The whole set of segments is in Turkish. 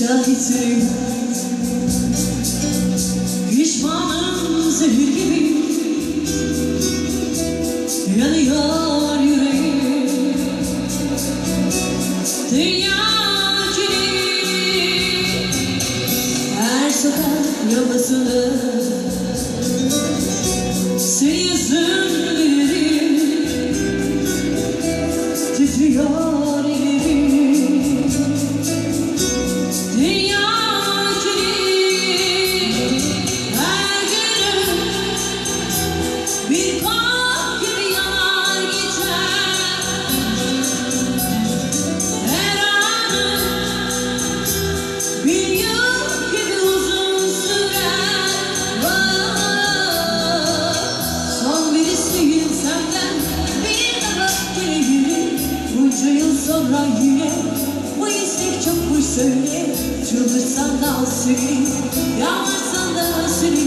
şahitim. Pişmanım zehir gibi, yanıyor yüreğim. Dünya kilit, her sokak lambasında senin yüzün bilirim. Titriyor ellerim. Dünya kilit, her günüm bir kah gibi yanar geçer. Her anım bir yıl gibi uzun sürer. Son bir isteğim senden, bir daha gelebilirim. Bunca yıl sonra yine bu istek çokmuş söyle. Çıldırsan da seni, yalvarsan da seni.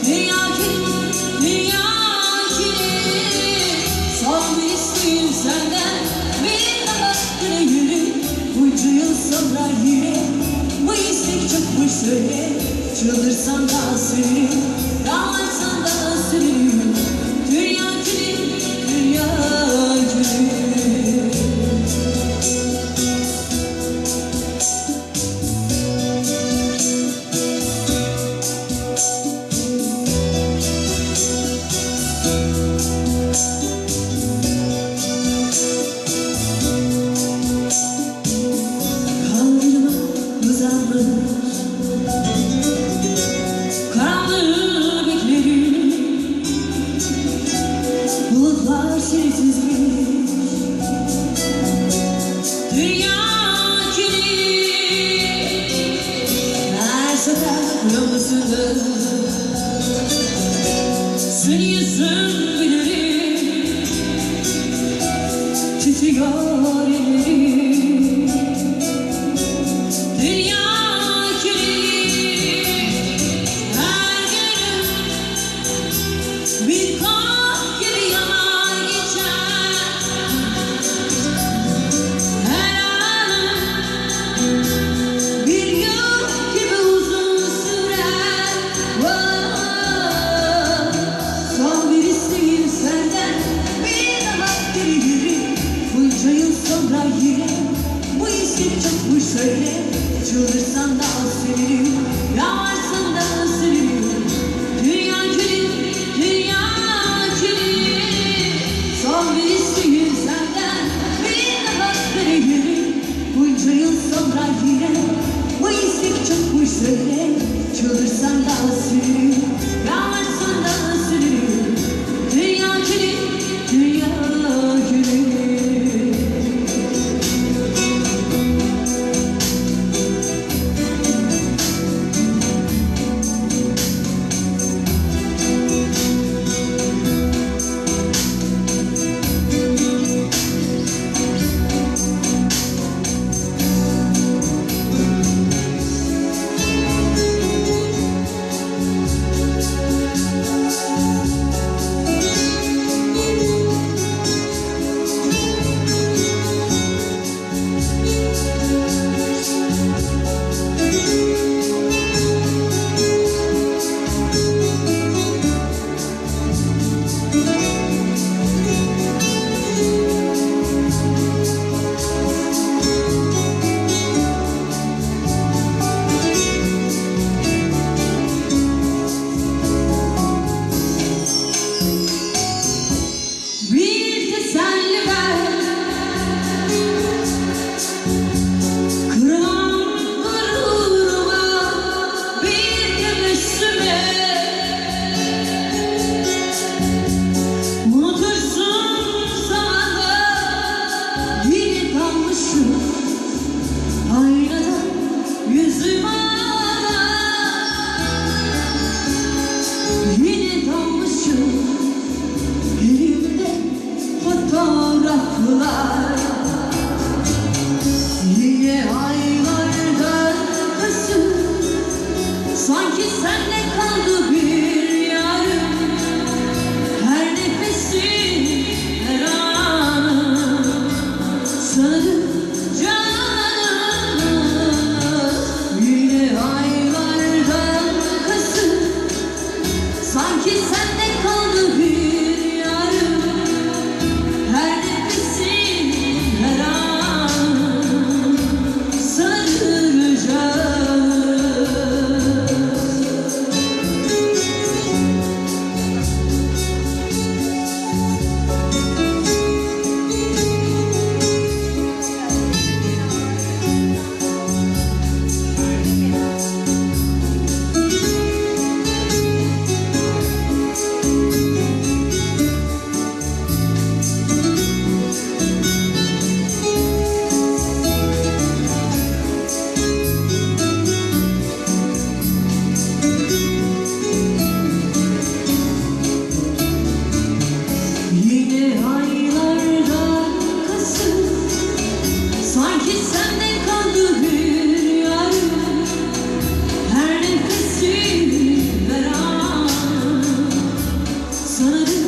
Dünya kilit, dünya kilit. Son bir isteğim senden, bir daha gelebilirim. Bunca yıl sonra yine bu istek çokmuş söyle. Çıldırsan da seni, yalvarsan da seni. Dünya kilit, dünya kilit. Karanlığı beklerim, bulutlar sessizmiş. Dünya kilit, her sokak lambasında senin yüzün bilirim. Titriyor ellerim. Bir kah gibi yanar geçer. Her anım bir yıl gibi uzun sürer. Son bir isteğim senden, bir daha gelebilirim. Bunca yıl sonra yine bu istek çokmuş söyle. Çıldırsan da sevinirim, yalvarsan da sevinirim. Dünya kilit, dünya kilit. Son bir isteğim senden, bir daha gelebilirim. Bunca yıl sonra yine bu istek çokmuş söyle. Çıldırsan da sevinirim, yalvarsan da sevinirim. Dünya kilit, dünya kilit. Sana